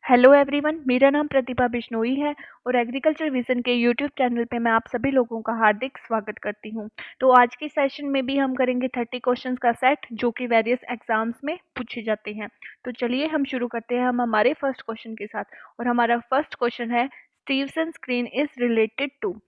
Hello everyone, मेरा नाम प्रतिभा बिश्नोई है और एग्रीकल्चर विजन के यूट्यूब चैनल पे मैं आप सभी लोगों का हार्दिक स्वागत करती हूँ। तो आज के सेशन में भी हम करेंगे 30 क्वेश्चंस का सेट जो कि वेरियस एग्जाम्स में पूछे जाते हैं। तो चलिए हम शुरू करते हैं हम हमारे फर्स्ट क्वेश्चन के साथ। और हमारा फर्स्ट क्वेश्चन है, स्टीवसन स्क्रीन इज रिलेटेड टू।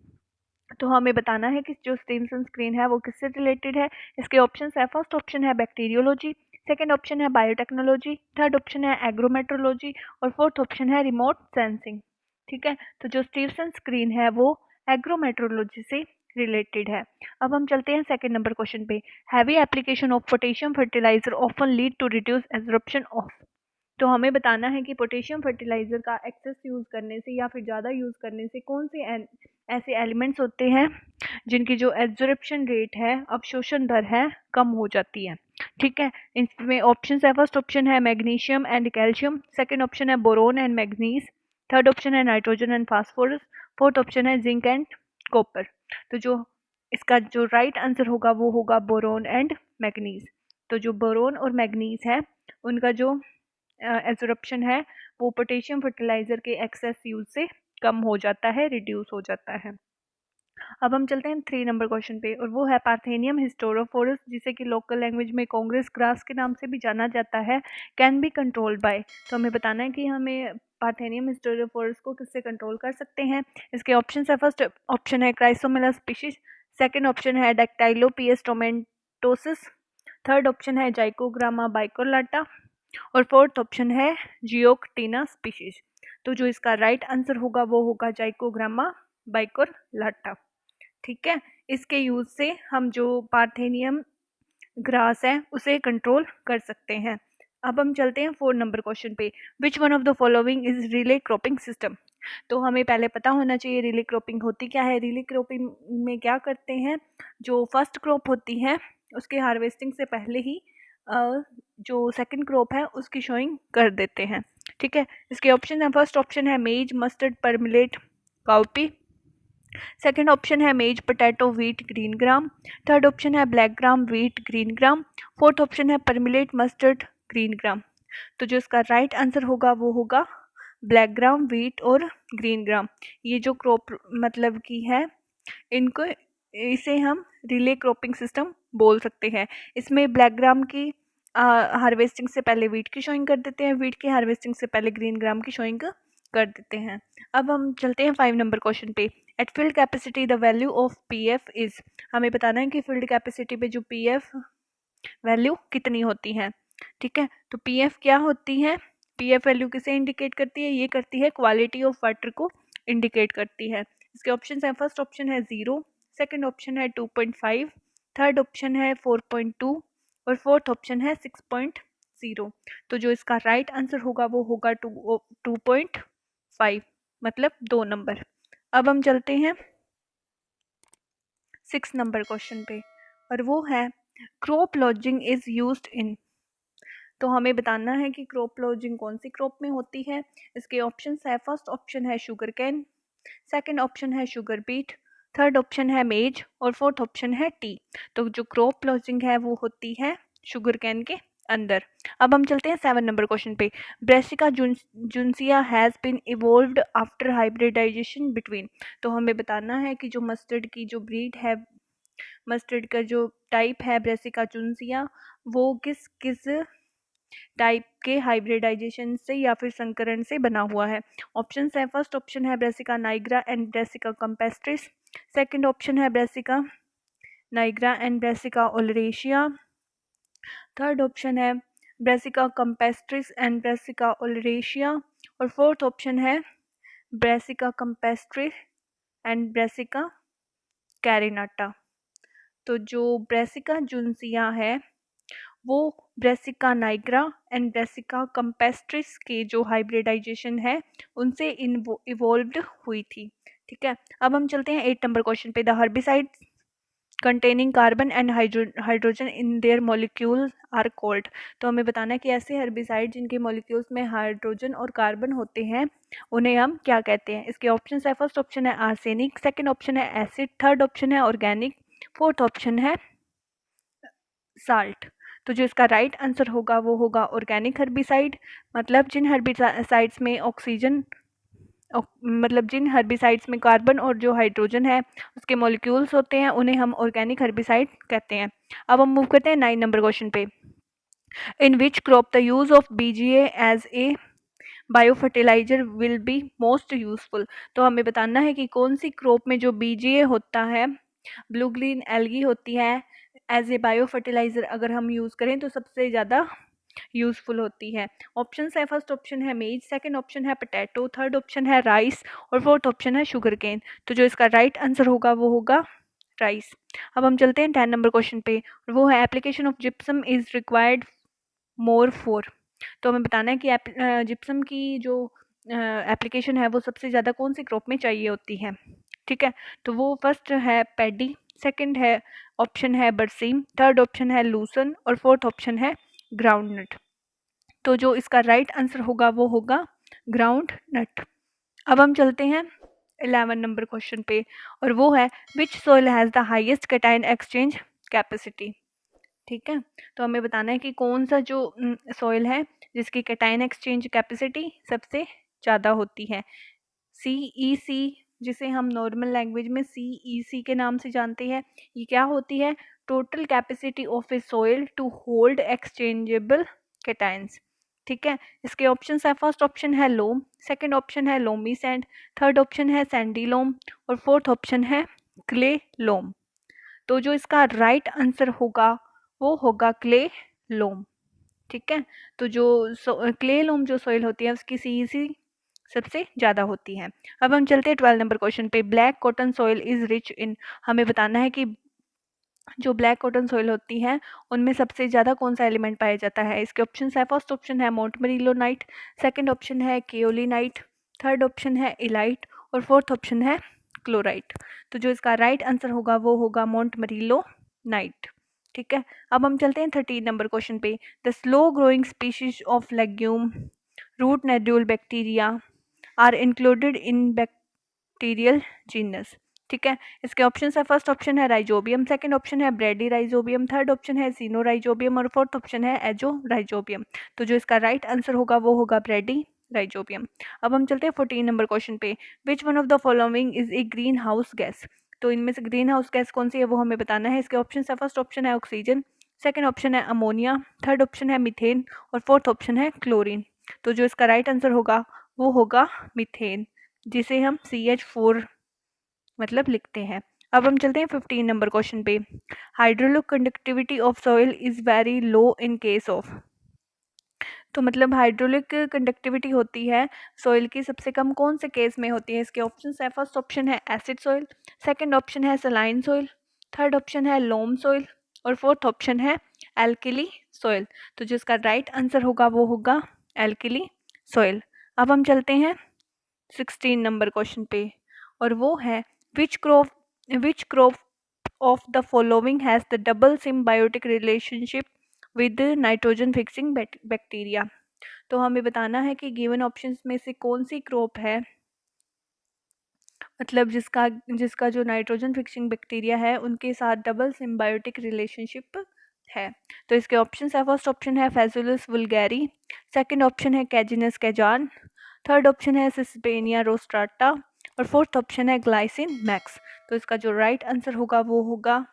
तो हमें बताना है कि जो स्टीवसन स्क्रीन है वो किससे रिलेटेड है। इसके ऑप्शन है, फर्स्ट ऑप्शन है बैक्टीरियोलॉजी, सेकेंड ऑप्शन है बायोटेक्नोलॉजी, थर्ड ऑप्शन है एग्रोमेट्रोलॉजी और फोर्थ ऑप्शन है रिमोट सेंसिंग। ठीक है, तो जो स्टीवसन स्क्रीन है वो एग्रोमेट्रोलॉजी से रिलेटेड है। अब हम चलते हैं सेकेंड नंबर क्वेश्चन पे। Heavy application of potassium fertilizer often lead to reduce absorption of. तो हमें बताना है कि पोटेशियम फर्टिलाइजर का एक्सेस यूज करने से या फिर ज़्यादा यूज करने से कौन से ऐसे एलिमेंट्स होते हैं जिनकी जो एब्जॉर्प्शन रेट है, अवशोषण दर है, कम हो जाती है। ठीक है, इसमें ऑप्शन है, फर्स्ट ऑप्शन है magnesium and calcium, second option है boron and manganese, third option है nitrogen and phosphorus, fourth option है जिंक एंड कॉपर। तो जो इसका जो राइट आंसर होगा वो होगा बोरोन एंड मैग्नीज। तो जो बोरोन और मैग्नीज है उनका जो एब्जॉर्प्शन है वो पोटेशियम फर्टिलाइजर के एक्सेस यूज से कम हो जाता है, रिड्यूस हो जाता है। अब हम चलते हैं 3 नंबर क्वेश्चन पे और वो है पार्थेनियम हिस्टोरोफोरस, जिसे कि लोकल लैंग्वेज में कांग्रेस ग्रास के नाम से भी जाना जाता है, कैन बी कंट्रोल्ड बाय। तो हमें बताना है कि हमें पार्थेनियम हिस्टोरोफोरस को किससे कंट्रोल कर सकते हैं। इसके ऑप्शन है, फर्स्ट ऑप्शन है क्राइसोमेला स्पीशीज, सेकेंड ऑप्शन है डेक्टाइलोपियस टोमेटोसिस, थर्ड ऑप्शन है जाइकोग्रामा बाइकोलाटा और फोर्थ ऑप्शन है जियोक्टिना स्पीशीज। तो जो इसका राइट आंसर होगा वो होगा जाइकोग्रामा बाइकोलाटा। ठीक है, इसके यूज से हम जो पार्थेनियम ग्रास है उसे कंट्रोल कर सकते हैं। अब हम चलते हैं 4 नंबर क्वेश्चन पे। Which one of the following is relay cropping system. तो हमें पहले पता होना चाहिए रिले क्रॉपिंग होती क्या है। रिले क्रॉपिंग में क्या करते हैं, जो फर्स्ट क्रॉप होती है उसके हार्वेस्टिंग से पहले ही जो सेकंड क्रॉप है उसकी शोइंग कर देते हैं। ठीक है, इसके ऑप्शन है, फर्स्ट ऑप्शन है maize mustard pearl millet cowpea, second option है maize potato wheat green gram, third option है black gram wheat green gram, fourth option है परमिलेट मस्टर्ड ग्रीन ग्राम। तो जो इसका राइट आंसर होगा वो होगा ब्लैक ग्राम व्हीट और ग्रीन ग्राम। ये जो क्रॉप मतलब की है इनको इसे हम रिले क्रॉपिंग सिस्टम बोल सकते हैं। इसमें ब्लैक ग्राम की हार्वेस्टिंग से पहले व्हीट की शोइंग कर देते हैं, व्हीट की हार्वेस्टिंग से पहले ग्रीन ग्राम की शोइंग कर देते हैं। अब हम चलते हैं 5 नंबर क्वेश्चन पे। Eight field capacity the value of PF is. हमें बताना है कि फील्ड कैपेसिटी पे जो पीएफ वैल्यू कितनी होती है। ठीक है, तो पीएफ क्या होती है, पीएफ वैल्यू किसे इंडिकेट करती है, ये करती है क्वालिटी ऑफ वाटर को इंडिकेट करती है। इसके ऑप्शन है, फर्स्ट ऑप्शन है 0, सेकेंड ऑप्शन है 2.5, थर्ड ऑप्शन है 4.2 और फोर्थ ऑप्शन है 6.0। तो जो इसका राइट आंसर होगा वो होगा 2.5, मतलब 2 नंबर। अब हम चलते हैं 6 नंबर क्वेश्चन पे और वो है crop lodging is used in. तो हमें बताना है कि क्रॉप लॉजिंग कौन सी क्रॉप में होती है। इसके ऑप्शन है, फर्स्ट ऑप्शन है शुगर कैन, सेकेंड ऑप्शन है शुगर बीट, थर्ड ऑप्शन है मेज और फोर्थ ऑप्शन है टी। तो जो क्रॉप लॉजिंग है वो होती है शुगर कैन के अंदर। अब हम चलते हैं 7 नंबर क्वेश्चन पे। Brassica juncea has been evolved after hybridization between. तो हमें बताना है कि जो मस्टर्ड की जो ब्रीड है, मस्टर्ड का जो टाइप है ब्रेसिका जुनसिया, वो किस किस टाइप के हाइब्रिडाइजेशन से या फिर संकरण से बना हुआ है। ऑप्शन है, फर्स्ट ऑप्शन है Brassica nigra and Brassica campestris, second option है Brassica nigra and Brassica oleracea, third option है Brassica campestris and Brassica oleracea और फोर्थ ऑप्शन है Brassica campestris and Brassica carinata. तो जो ब्रेसिका जुनसिया है वो Brassica nigra and Brassica campestris के जो हाइब्रिडाइजेशन है उनसे इवोल्व्ड हुई थी। ठीक है, अब हम चलते हैं 8 नंबर क्वेश्चन पे। The herbicides containing carbon and hydrogen in their molecule are called. तो हमें बताना है कि ऐसे हर्बिसाइड जिनके मॉलिक्यूल्स में हाइड्रोजन और कार्बन होते हैं उन्हें हम क्या कहते हैं। इसके ऑप्शन है, फर्स्ट ऑप्शन है आर्सेनिक, सेकेंड ऑप्शन है एसिड, थर्ड ऑप्शन है ऑर्गेनिक, फोर्थ ऑप्शन है साल्ट। तो जो इसका राइट आंसर होगा वो होगा ऑर्गेनिक हर्बिसाइड। मतलब जिन हर्बिसाइड्स में ऑक्सीजन मतलब जिन हर्बिसाइड्स में कार्बन और जो हाइड्रोजन है उसके मॉलिक्यूल्स होते हैं उन्हें हम ऑर्गेनिक हर्बिसाइड कहते हैं। अब हम मूव करते हैं 9 नंबर क्वेश्चन पे। In which crop the use of BGA as a biofertilizer will be most useful. तो हमें बताना है कि कौन सी क्रॉप में जो बीजीए होता है, ब्लू ग्रीन एल्गी होती है, एज ए बायो फर्टिलाइजर अगर हम यूज़ करें तो सबसे ज़्यादा यूजफुल होती है। ऑप्शन है, फर्स्ट ऑप्शन है मेज, सेकंड ऑप्शन है पोटैटो, थर्ड ऑप्शन है राइस और फोर्थ ऑप्शन है शुगर केन। तो जो इसका राइट आंसर होगा वो होगा राइस। अब हम चलते हैं 10 नंबर क्वेश्चन पे, वो है application of gypsum is required more for. तो हमें बताना है कि जिप्सम की जो एप्लीकेशन है वो सबसे ज़्यादा कौन सी क्रॉप में चाहिए होती है। ठीक है, तो वो फर्स्ट है पैडी, सेकंड है ऑप्शन है बरसीम, थर्ड ऑप्शन है लूसन और फोर्थ ऑप्शन है ग्राउंड नट। तो जो इसका राइट आंसर होगा वो होगा ग्राउंड नट। अब हम चलते हैं 11 नंबर क्वेश्चन पे, और वो है which soil has the highest cation exchange capacity. ठीक है, तो हमें बताना है कि कौन सा जो सॉइल है जिसकी कैटायन एक्सचेंज कैपेसिटी सबसे ज़्यादा होती है। CEC, जिसे हम नॉर्मल लैंग्वेज में CEC के नाम से जानते हैं, ये क्या होती है? Total capacity of a soil to hold exchangeable cations. ठीक है, इसके ऑप्शन है, फर्स्ट ऑप्शन है लोम, सेकंड ऑप्शन है लोमी सैंड, थर्ड ऑप्शन है सैंडी लोम और फोर्थ ऑप्शन है क्ले लोम। तो जो इसका राइट आंसर होगा वो होगा क्ले लोम। ठीक है, तो जो क्ले लोम जो सॉइल होती है उसकी CEC सबसे ज़्यादा होती है। अब हम चलते हैं 12 नंबर क्वेश्चन पे, black cotton soil is rich in. हमें बताना है कि जो ब्लैक कॉटन सॉइल होती है उनमें सबसे ज़्यादा कौन सा एलिमेंट पाया जाता है। इसके ऑप्शन है, फर्स्ट ऑप्शन है मोंटमरीलोनाइट, सेकंड ऑप्शन है केओलिनाइट, थर्ड ऑप्शन है इलाइट और फोर्थ ऑप्शन है क्लोराइट। तो जो इसका राइट आंसर होगा वो होगा मोंटमरीलोनाइट। ठीक है, अब हम चलते हैं 13 नंबर क्वेश्चन पे, the slow growing species of legume root nodule bacteria are included in bacterial genus. ठीक है, इसके ऑप्शन है, फर्स्ट ऑप्शन है राइजोबियम, सेकंड ऑप्शन है ब्रेडी राइजोबियम, थर्ड ऑप्शन है सीनो राइजोबियम और फोर्थ ऑप्शन है एजो राइजोबियम। तो जो इसका राइट आंसर होगा वो होगा ब्रेडी राइजोबियम। अब हम चलते हैं 14 नंबर क्वेश्चन पे, which one of the following is a green house gas. तो इनमें से ग्रीन हाउस गैस कौन सी है वो हमें बताना है। इसके ऑप्शन है, फर्स्ट ऑप्शन है ऑक्सीजन, सेकंड ऑप्शन है अमोनिया, थर्ड ऑप्शन है मीथेन और फोर्थ ऑप्शन है क्लोरीन। तो जो इसका राइट आंसर होगा वो होगा मीथेन, जिसे हम CH4 मतलब लिखते हैं। अब हम चलते हैं 15 नंबर क्वेश्चन पे, hydraulic conductivity of soil is very low in case of. तो मतलब हाइड्रोलिक कंडक्टिविटी होती है सॉइल की सबसे कम कौन से केस में होती है। इसके ऑप्शन है, फर्स्ट ऑप्शन है एसिड सॉइल, सेकंड ऑप्शन है सलाइन सॉइल, थर्ड ऑप्शन है लोम सॉइल और फोर्थ ऑप्शन है एल्किली सॉइल। तो जिसका राइट आंसर होगा वो होगा एल्किली सॉइल। अब हम चलते हैं 16 नंबर क्वेश्चन पे, और वो है which crop of the following has the double symbiotic relationship with nitrogen fixing bacteria. तो हमें बताना है कि गिवन ऑप्शंस में से कौन सी क्रॉप है मतलब जिसका जो नाइट्रोजन फिक्सिंग बैक्टीरिया है उनके साथ डबल सिम्बायोटिक रिलेशनशिप है। तो इसके ऑप्शन है, फर्स्ट ऑप्शन है फेजुलस वुल्गैरी, सेकंड ऑप्शन है कैजिनस कैजान, थर्ड ऑप्शन है सिस्पेनिया रोस्ट्राटा और फोर्थ ऑप्शन है ग्लाइसिन मैक्स। तो इसका जो राइट आंसर होगा वो होगा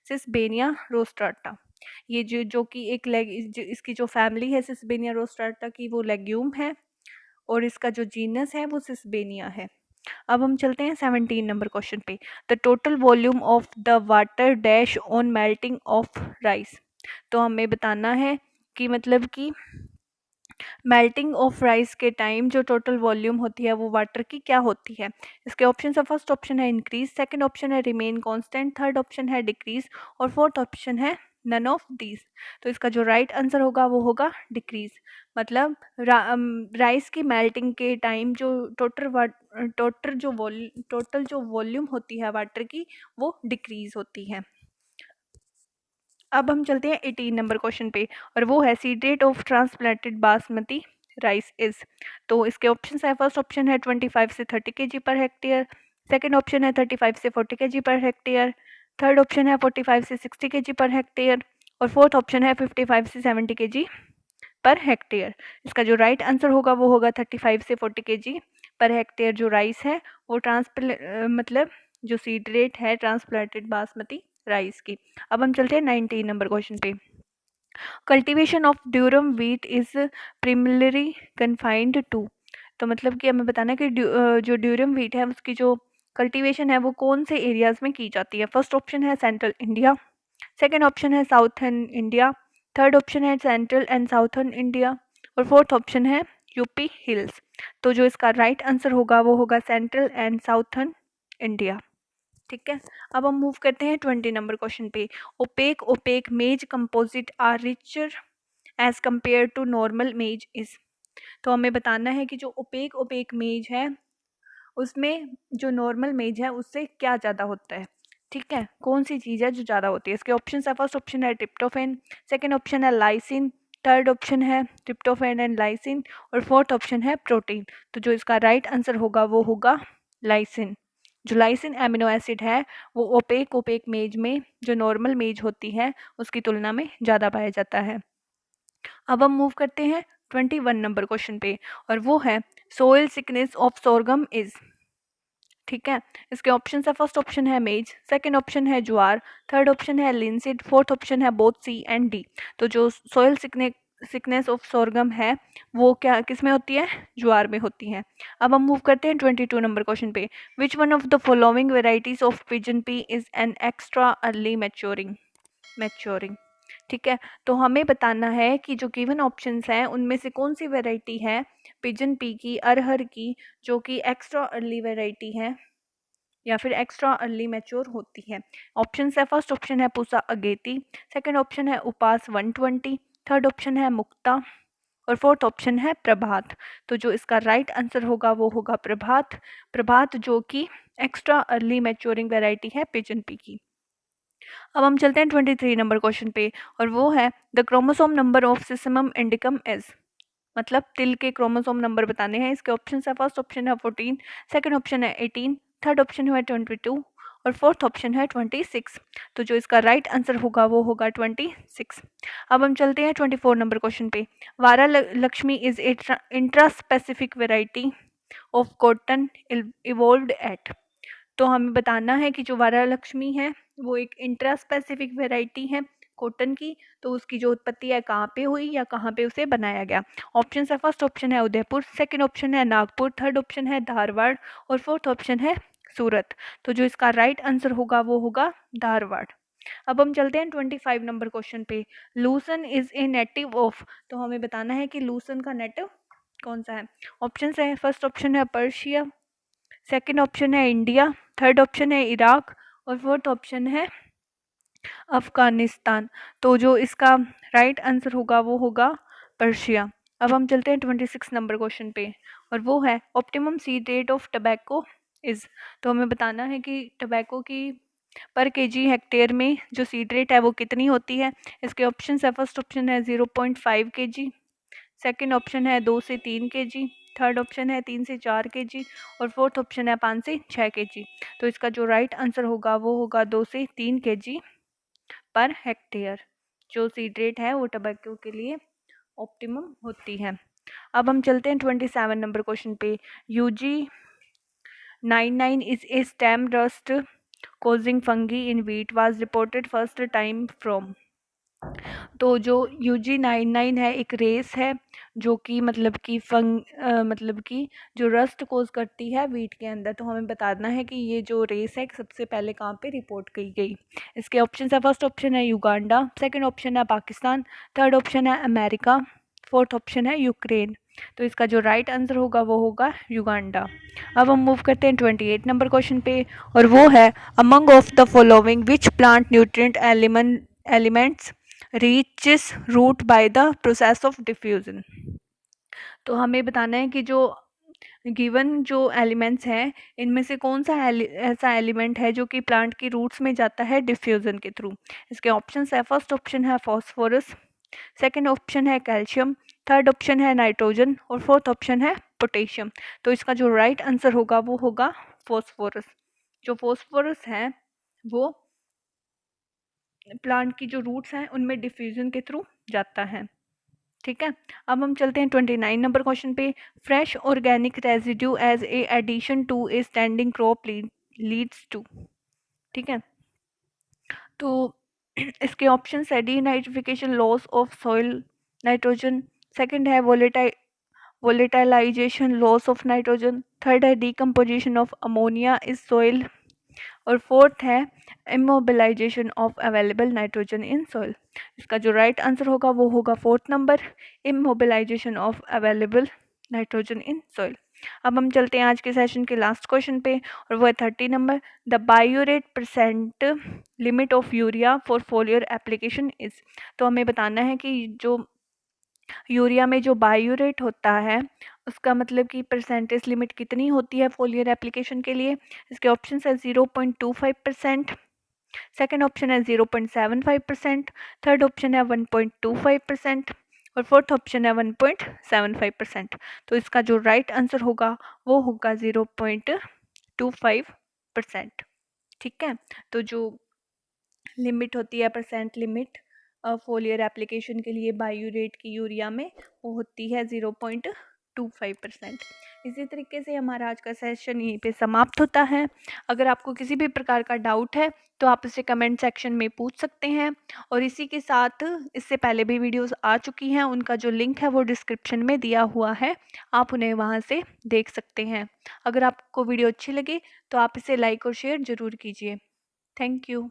सिस्पेनिया रोस्ट्राटा। ये जो कि एक इसकी जो फैमिली है सिस्पेनिया रोस्ट्राटा की वो लेग्यूम है और इसका जो जीनस है वो सिस्पेनिया है। अब हम चलते हैं 17 नंबर क्वेश्चन पे, the total volume of the water dash on melting of rice. तो हमें बताना है कि मतलब कि मेल्टिंग ऑफ राइस के टाइम जो टोटल वॉल्यूम होती है वो वाटर की क्या होती है। इसके ऑप्शन है, फर्स्ट ऑप्शन है इंक्रीज, सेकंड ऑप्शन है रिमेन कांस्टेंट, थर्ड ऑप्शन है डिक्रीज और फोर्थ ऑप्शन है नन ऑफ दीज। तो इसका जो राइट आंसर होगा वो होगा डिक्रीज। मतलब राइस की मेल्टिंग के टाइम जो टोटल जो वॉल्यूम होती है वाटर की वो डिक्रीज होती है। अब हम चलते हैं 18 नंबर क्वेश्चन पे, और वो है seed rate of transplanted basmati rice is. तो इसके ऑप्शन है, फर्स्ट ऑप्शन है 25 से 30 kg per hectare, second option है 35 से 40 kg per hectare, third option है 45 से 60 kg पर हेक्टेयर और फोर्थ ऑप्शन है 55 से 70 kg पर हेक्टेयर। इसका जो राइट आंसर होगा वो होगा 35 से 40 kg पर हेक्टेयर जो राइस है वो मतलब जो सीड रेट है ट्रांसप्लांटेड बासमती राइस की। अब हम चलते हैं 19 नंबर क्वेश्चन पे। Cultivation of durum wheat is primarily confined to. तो मतलब कि हमें बताना है कि जो ड्यूरम व्हीट है उसकी जो कल्टीवेशन है वो कौन से एरियाज में की जाती है। फर्स्ट ऑप्शन है सेंट्रल इंडिया, सेकेंड ऑप्शन है साउथर्न इंडिया, थर्ड ऑप्शन है सेंट्रल एंड साउथर्न इंडिया और फोर्थ ऑप्शन है यूपी हिल्स। तो जो इसका राइट आंसर होगा वो होगा सेंट्रल एंड साउथर्न इंडिया। ठीक है, अब हम मूव करते हैं 20 नंबर क्वेश्चन पे। Opaque opaque maize composite are richer as compare to normal maize is. तो हमें बताना है कि जो ओपेक ओपेक मेज है उसमें जो नॉर्मल मेज है उससे क्या ज़्यादा होता है। ठीक है, कौन सी चीज़ है जो ज़्यादा होती है। इसके ऑप्शन है, फर्स्ट ऑप्शन है ट्रिप्टोफेन, सेकेंड ऑप्शन है लाइसिन, थर्ड ऑप्शन है ट्रिप्टोफेन एंड लाइसिन और फोर्थ ऑप्शन है प्रोटीन। तो जो इसका राइट आंसर होगा वो होगा लाइसिन। जो लाइसिन एमिनो एसिड है वो ओपेक ओपेक मेज में जो नॉर्मल मेज होती है उसकी तुलना में ज़्यादा पाया जाता है। अब हम मूव करते हैं 21 नंबर क्वेश्चन पे और वो है soil sickness of sorghum is. ठीक है, इसके ऑप्शन है, फर्स्ट ऑप्शन है मेज, सेकंड ऑप्शन है ज्वार, थर्ड ऑप्शन है लिनसीड, फोर्थ ऑप्शन है बोथ सी एंड डी। तो जो सोइल सिकनेस ऑफ सोरगम है वो क्या किस में होती है, ज्वार में होती है। अब हम मूव करते हैं 22 नंबर क्वेश्चन पे। Which one of the following varieties of pigeon P is an extra early maturing. ठीक है, तो हमें बताना है कि जो गिवन ऑप्शंस हैं उनमें से कौन सी वैरायटी है पिजन पी की, अरहर की, जो कि एक्स्ट्रा अर्ली वैरायटी है या फिर एक्स्ट्रा अर्ली मैच्योर होती है। ऑप्शन है, फर्स्ट ऑप्शन है पूसा अगेती, सेकंड ऑप्शन है उपास 120, थर्ड ऑप्शन है मुक्ता और फोर्थ ऑप्शन है प्रभात। तो जो इसका राइट आंसर होगा वो होगा प्रभात। प्रभात जो कि एक्स्ट्रा अर्ली मैच्योरिंग वैरायटी है पिजन पी की। अब हम चलते हैं 23 नंबर क्वेश्चन पे और वो है the chromosome number of sesamum indicum is. मतलब तिल के क्रोमोसोम नंबर बताने हैं। इसके ऑप्शन है, फर्स्ट ऑप्शन है 14, सेकंड ऑप्शन है 18, थर्ड ऑप्शन है 22 और फोर्थ ऑप्शन है 26। तो जो इसका राइट आंसर होगा वो होगा 26। अब हम चलते हैं 24 नंबर क्वेश्चन पे। Vara Lakshmi is intraspecific variety of cotton evolved at. तो हमें बताना है कि जो वारा लक्ष्मी है वो एक इंट्रा स्पेसिफिक वेराइटी है कॉटन की। तो उसकी जो उत्पत्ति है कहाँ पे हुई या कहाँ पे उसे बनाया गया। ऑप्शन है, फर्स्ट ऑप्शन है उदयपुर, सेकंड ऑप्शन है नागपुर, थर्ड ऑप्शन है धारवाड़ और फोर्थ ऑप्शन है सूरत। तो जो इसका राइट आंसर होगा वो होगा धारवाड़। अब हम चलते हैं 25 नंबर क्वेश्चन पे। लूसन इज ए नेटिव ऑफ। तो हमें बताना है कि लूसन का नेटिव कौन सा है। ऑप्शन है, फर्स्ट ऑप्शन है पर्शिया, सेकंड ऑप्शन है इंडिया, थर्ड ऑप्शन है इराक और फोर्थ ऑप्शन है अफगानिस्तान। तो जो इसका राइट आंसर होगा वो होगा पर्शिया। अब हम चलते हैं 26 नंबर क्वेश्चन पे और वो है optimum seed rate of tobacco is. तो हमें बताना है कि टबैको की पर केजी हेक्टेयर में जो सीड रेट है वो कितनी होती है। इसके ऑप्शन है, फर्स्ट ऑप्शन है 0.5 kg, सेकंड ऑप्शन है 2 से 3 kg, थर्ड ऑप्शन है 3 से 4 kg और फोर्थ ऑप्शन है 5 से 6 kg। तो इसका जो राइट आंसर होगा वो होगा 2 से 3 kg पर हेक्टेयर। जो सीड रेट है वो टबैको के लिए ऑप्टिमम होती है। अब हम चलते हैं 27 नंबर क्वेश्चन पे। UG99 is a stem rust causing fungi in wheat was reported first time from। तो जो UG99 है एक रेस है जो कि मतलब कि जो रस्ट कोज करती है वीट के अंदर। तो हमें बताना है कि ये जो रेस है सबसे पहले कहाँ पे रिपोर्ट की गई। इसके ऑप्शन है, फर्स्ट ऑप्शन है युगांडा, सेकंड ऑप्शन है पाकिस्तान, थर्ड ऑप्शन है अमेरिका, फोर्थ ऑप्शन है यूक्रेन। तो इसका जो राइट आंसर होगा वो होगा युगांडा। अब हम मूव करते हैं 28 नंबर क्वेश्चन पे और वो है among of the following which plant nutrient elements reaches root by the process of diffusion. तो हमें बताना है कि जो गिवन जो एलिमेंट्स हैं इनमें से कौन सा ऐसा एलिमेंट है जो कि प्लांट की रूट्स में जाता है डिफ्यूजन के थ्रू। इसके ऑप्शन है, फर्स्ट ऑप्शन है फॉस्फोरस, सेकंड ऑप्शन है कैल्शियम, थर्ड ऑप्शन है नाइट्रोजन और फोर्थ ऑप्शन है पोटेशियम। तो इसका जो राइट आंसर होगा वो होगा फॉस्फोरस। जो फॉस्फोरस है वो प्लांट की जो रूट्स हैं उनमें डिफ्यूजन के थ्रू जाता है। ठीक है, अब हम चलते हैं 29 नंबर क्वेश्चन पे। Fresh organic residue as a addition to a standing crop leads to. ठीक है, तो इसके ऑप्शन है denitrification, loss of soil nitrogen, second है volatilization, loss of nitrogen, third है decomposition of ammonia is soil, और fourth है immobilization of available nitrogen in soil. इसका जो राइट आंसर होगा वो होगा fourth number, immobilization of available nitrogen in soil. अब हम चलते हैं आज के सेशन के लास्ट क्वेश्चन पे, और वो है 30 number. The biuret percent limit of urea for foliar application is. तो हमें बताना है कि जो यूरिया में जो बायोरेट होता है उसका मतलब कि परसेंटेज लिमिट कितनी होती है फोलियर एप्लीकेशन के लिए। इसके ऑप्शन है 0.25%, सेकेंड ऑप्शन है 0.75%, थर्ड ऑप्शन है 1.25% और फोर्थ ऑप्शन है 1.75%। तो इसका जो राइट आंसर होगा वो होगा 0.25%। ठीक है, तो जो लिमिट होती है, परसेंट लिमिट फोलियर एप्लीकेशन के लिए बायोरेट की यूरिया में, वो होती है 0.25%। इसी तरीके से हमारा आज का सेशन यहीं पे समाप्त होता है। अगर आपको किसी भी प्रकार का डाउट है तो आप इसे कमेंट सेक्शन में पूछ सकते हैं, और इसी के साथ इससे पहले भी वीडियोस आ चुकी हैं, उनका जो लिंक है वो डिस्क्रिप्शन में दिया हुआ है, आप उन्हें वहां से देख सकते हैं। अगर आपको वीडियो अच्छी लगे तो आप इसे लाइक और शेयर ज़रूर कीजिए। Thank you.